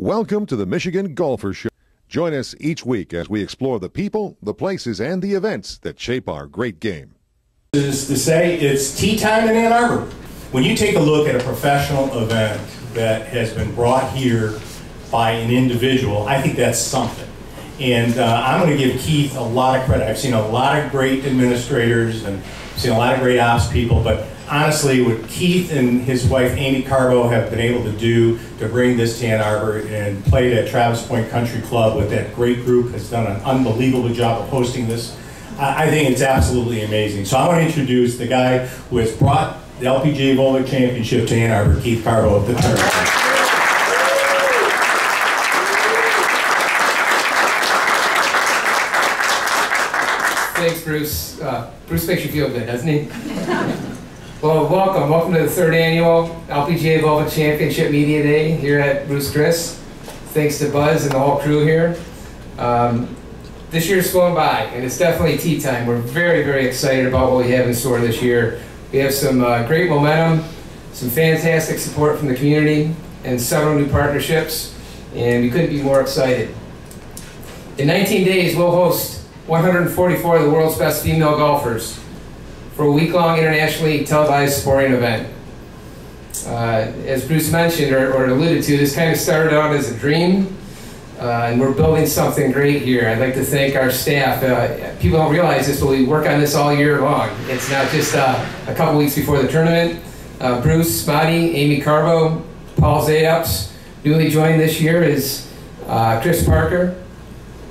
Welcome to the Michigan Golfer Show. Join us each week as we explore the people, the places, and the events that shape our great game. Is to say it's tea time in Ann Arbor. When you take a look at a professional event that has been brought here by an individual, I think that's something. And I'm going to give Keith a lot of credit. I've seen a lot of great administrators and seen a lot of great ops people, but honestly, what Keith and his wife Amy Carbo have been able to do to bring this to Ann Arbor and play at Travis Point Country Club with that great group has done an unbelievable job of hosting this. I think it's absolutely amazing. So I want to introduce the guy who has brought the LPGA Volvik Championship to Ann Arbor, Keith Carbo of the tournament. Thanks, Bruce. Bruce makes you feel good, doesn't he? Well, welcome to the third annual LPGA Volvik Championship Media Day here at Bruce Chris. Thanks to Buzz and the whole crew here. This year's flown by, and it's definitely tea time. We're very, very excited about what we have in store this year. We have some great momentum, some fantastic support from the community, and several new partnerships, and we couldn't be more excited. In 19 days, we'll host 144 of the world's best female golfers for a week-long internationally televised sporting event. As Bruce mentioned or alluded to, this kind of started out as a dream, and we're building something great here. I'd like to thank our staff. People don't realize this, but we work on this all year long. It's not just a couple weeks before the tournament. Bruce, Spotty, Amy Carbo, Paul Zayaps. Newly joined this year is Chris Parker.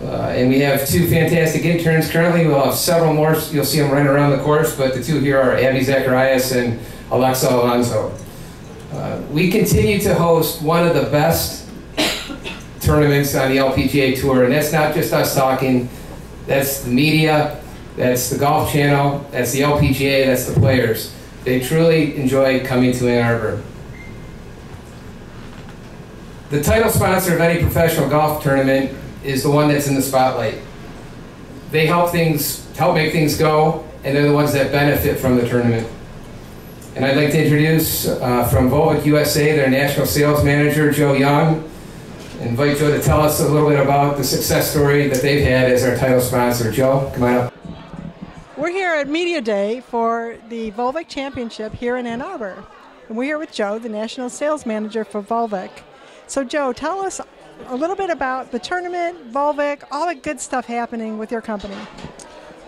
And we have two fantastic interns currently. We'll have several more. You'll see them running around the course, but the two here are Abby Zacharias and Alexa Alonso. We continue to host one of the best tournaments on the LPGA Tour, and that's not just us talking. That's the media, that's the Golf Channel, that's the LPGA, that's the players. They truly enjoy coming to Ann Arbor. The title sponsor of any professional golf tournament is the one that's in the spotlight. They help make things go, and they're the ones that benefit from the tournament. And I'd like to introduce from Volvik USA, their national sales manager, Joe Young. Invite Joe to tell us a little bit about the success story that they've had as our title sponsor. Joe, come on up. We're here at Media Day for the Volvik Championship here in Ann Arbor. And we're here with Joe, the national sales manager for Volvik. So Joe, tell us a little bit about the tournament, Volvik, all the good stuff happening with your company.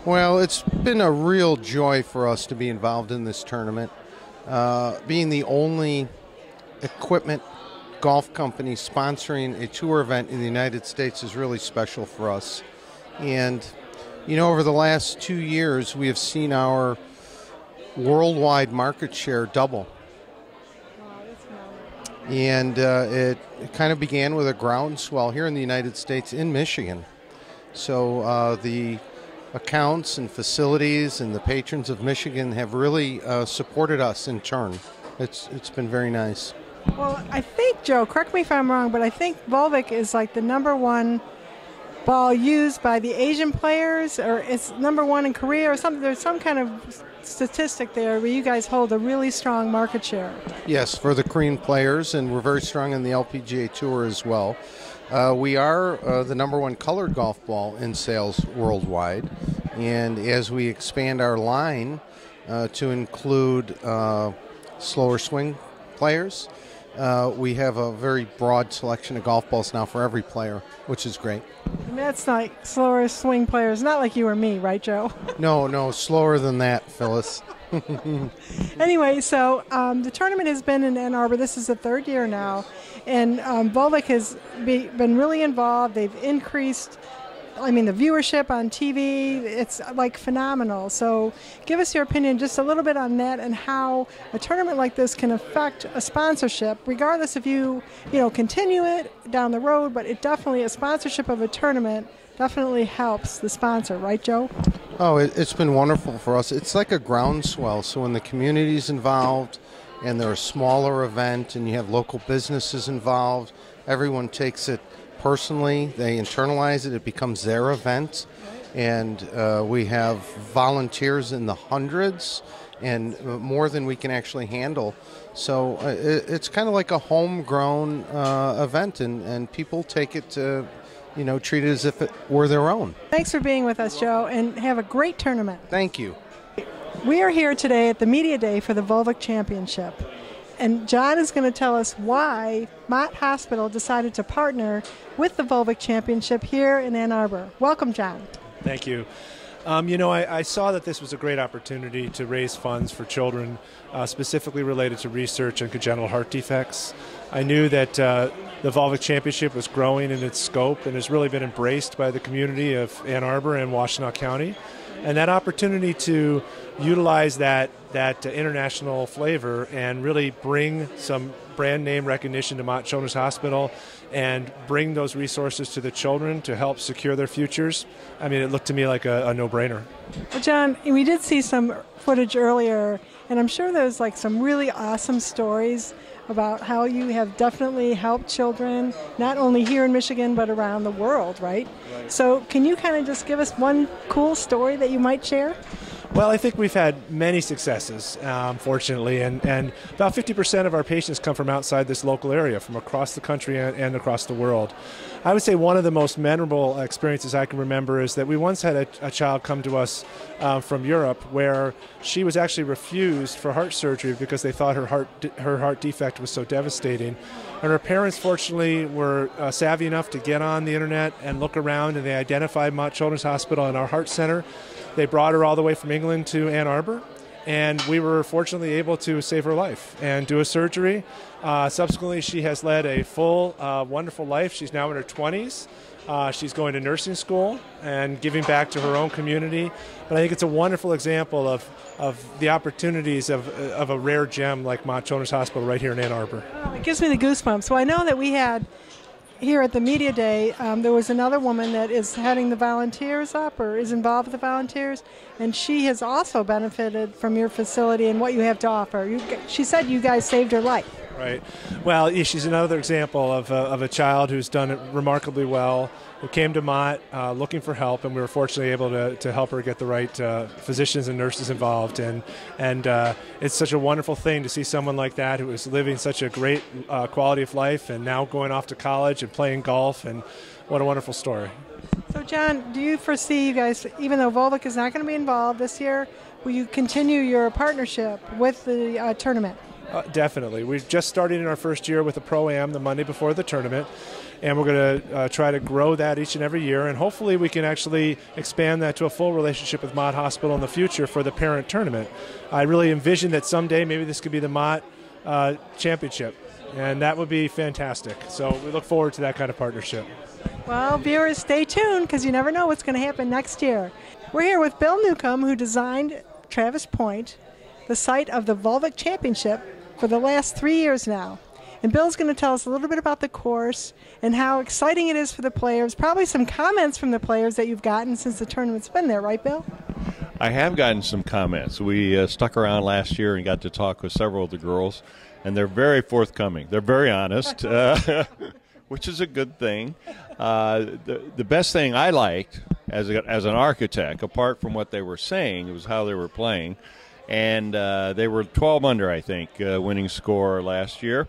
Well, it's been a real joy for us to be involved in this tournament. Being the only equipment golf company sponsoring a tour event in the United States is really special for us. And, you know, over the last 2 years, we have seen our worldwide market share double. And it kind of began with a groundswell here in the United States in Michigan. So the accounts and facilities and the patrons of Michigan have really supported us in turn. It's been very nice. Well, I think, Joe, correct me if I'm wrong, but I think Volvik is like the #1 ball used by the Asian players, or it's #1 in Korea or something. There's some kind of statistic there where you guys hold a really strong market share. Yes, for the Korean players, and we're very strong in the LPGA Tour as well. We are the #1 colored golf ball in sales worldwide, and as we expand our line to include slower swing players, we have a very broad selection of golf balls now for every player, which is great. And that's not slower swing players, not like you or me, right, Joe? No, slower than that, Phyllis. Anyway, so the tournament has been in Ann Arbor. This is the third year now, and Volvik has been really involved. They've increased, the viewership on TV. It's like phenomenal. So give us your opinion just a little bit on that and how a tournament like this can affect a sponsorship, regardless if you continue it down the road, but it definitely, a sponsorship of a tournament definitely helps the sponsor, right, Joe? Oh, it's been wonderful for us. It's like a groundswell. So when the community's involved and they're a smaller event and you have local businesses involved, everyone takes it personally. They internalize it. It becomes their event. And we have volunteers in the hundreds and more than we can actually handle. So it's kind of like a homegrown event, and people take it to, treat it as if it were their own. Thanks for being with us, Joe, and have a great tournament. Thank you. We are here today at the Media Day for the Volvik Championship. And John is going to tell us why Mott Hospital decided to partner with the Volvik Championship here in Ann Arbor. Welcome, John. Thank you. I saw that this was a great opportunity to raise funds for children, specifically related to research on congenital heart defects. I knew that the Volvik Championship was growing in its scope and has really been embraced by the community of Ann Arbor and Washtenaw County. And that opportunity to utilize that international flavor and really bring some brand name recognition to Mott Children's Hospital and bring those resources to the children to help secure their futures, I mean, it looked to me like a no-brainer. Well, John, we did see some footage earlier, and I'm sure there's like some really awesome stories about how you have definitely helped children, not only here in Michigan, but around the world, right? So can you kind of just give us one cool story that you might share? Well, I think we've had many successes, fortunately, and about 50% of our patients come from outside this local area, from across the country and across the world. I would say one of the most memorable experiences I can remember is that we once had a child come to us from Europe where she was actually refused for heart surgery because they thought her heart defect was so devastating. And her parents, fortunately, were savvy enough to get on the internet and look around, and they identified Mott Children's Hospital and our heart center. They brought her all the way from England to Ann Arbor, and we were fortunately able to save her life and do a surgery. Subsequently, she has led a full, wonderful life. She's now in her 20s. She's going to nursing school and giving back to her own community. But I think it's a wonderful example of the opportunities of a rare gem like Mott Children's Hospital right here in Ann Arbor. Oh, it gives me the goosebumps. So I know that we had here at the Media Day, there was another woman that is heading the volunteers up or is involved with the volunteers, and she has also benefited from your facility and what you have to offer. She said you guys saved her life. Right. Well, she's another example of a child who's done it remarkably well, who came to Mott looking for help, and we were fortunately able to help her get the right physicians and nurses involved. And it's such a wonderful thing to see someone like that who is living such a great quality of life and now going off to college and playing golf, and what a wonderful story. So, John, do you foresee you guys, even though Volvik is not going to be involved this year, will you continue your partnership with the tournament? Definitely. We've just started in our first year with a Pro-Am the Monday before the tournament, and we're going to try to grow that each and every year, and hopefully we can actually expand that to a full relationship with Mott Hospital in the future for the parent tournament. I really envision that someday maybe this could be the Mott Championship, and that would be fantastic. So we look forward to that kind of partnership. Well, viewers, stay tuned because you never know what's going to happen next year. We're here with Bill Newcomb, who designed Travis Point, the site of the Volvik Championship, for the last 3 years now. And Bill's going to tell us a little bit about the course and how exciting it is for the players, probably some comments from the players that you've gotten since the tournament's been there, right, Bill? I have gotten some comments. We stuck around last year and got to talk with several of the girls, and they're very forthcoming. They're very honest, which is a good thing. The best thing I liked as an architect, apart from what they were saying, it was how they were playing. And they were 12 under, I think, winning score last year.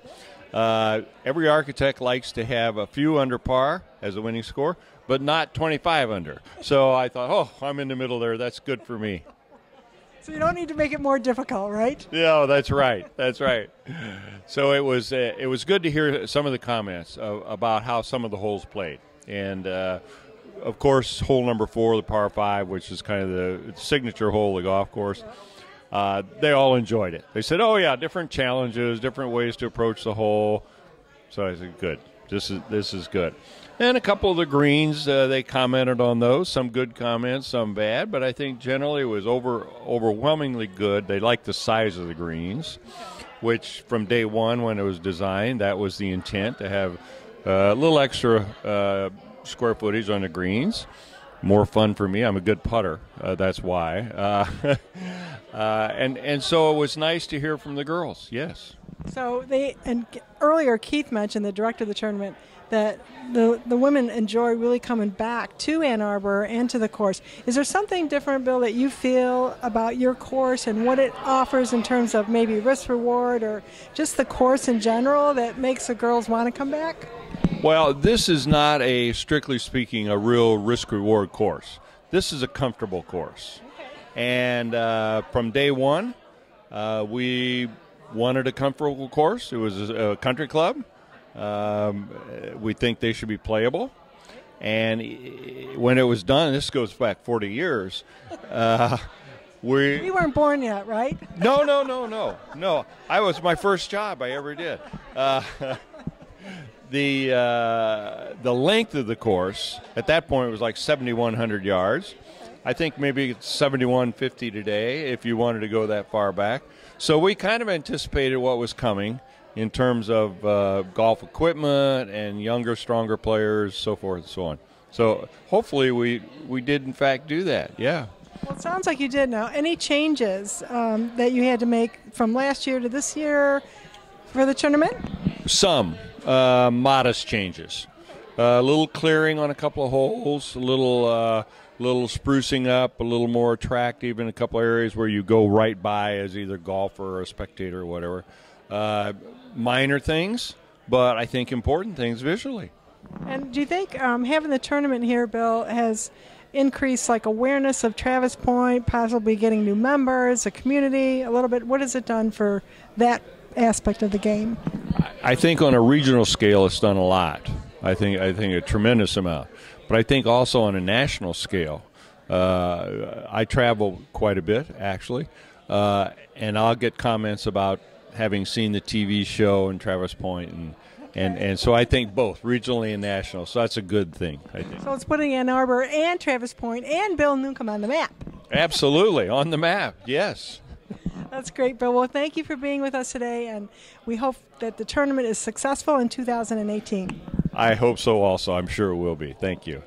Every architect likes to have a few under par as a winning score, but not 25 under. So I thought, oh, I'm in the middle there. That's good for me. So you don't need to make it more difficult, right? Yeah, that's right. That's right. So it was good to hear some of the comments about how some of the holes played. And, of course, hole number 4, the par 5, which is kind of the signature hole of the golf course. They all enjoyed it. They said, oh, yeah, different challenges, different ways to approach the hole. So I said, good. This is good. And a couple of the greens, they commented on those. Some good comments, some bad. But I think generally it was overwhelmingly good. They liked the size of the greens, which from day one when it was designed, that was the intent, to have a little extra square footage on the greens. More fun for me. I'm a good putter. That's why. And so it was nice to hear from the girls. Yes. So earlier Keith mentioned, the director of the tournament, that the women enjoy really coming back to Ann Arbor and to the course. Is there something different, Bill, that you feel about your course and what it offers in terms of maybe risk reward or just the course in general that makes the girls want to come back? Well, this is not strictly speaking, a real risk reward course. This is a comfortable course. Okay. And from day one, we wanted a comfortable course. It was a country club. We think they should be playable. And when it was done, this goes back 40 years, we weren't born yet, right? No. I was my first job I ever did. The length of the course, at that point, it was like 7,100 yards. I think maybe it's 7,150 today if you wanted to go that far back. So we kind of anticipated what was coming in terms of golf equipment and younger, stronger players, so forth and so on. So hopefully we did, in fact, do that, yeah. Well, it sounds like you did now. Any changes that you had to make from last year to this year for the tournament? Some modest changes. A little clearing on a couple of holes, a little sprucing up, a little more attractive in a couple of areas where you go right by as either golfer or a spectator or whatever. Minor things, but I think important things visually. And do you think having the tournament here, Bill, has increased like awareness of Travis Point, possibly getting new members, the community a little bit? What has it done for that aspect of the game? I think on a regional scale it's done a lot. I think a tremendous amount. But I think also on a national scale, I travel quite a bit, actually, and I'll get comments about having seen the TV show in Travis Point, and so I think both, regionally and national, so that's a good thing, I think. So it's putting Ann Arbor and Travis Point and Bill Newcomb on the map. Absolutely, on the map, yes. That's great, Bill. Well, thank you for being with us today, and we hope that the tournament is successful in 2018. I hope so also. I'm sure it will be. Thank you.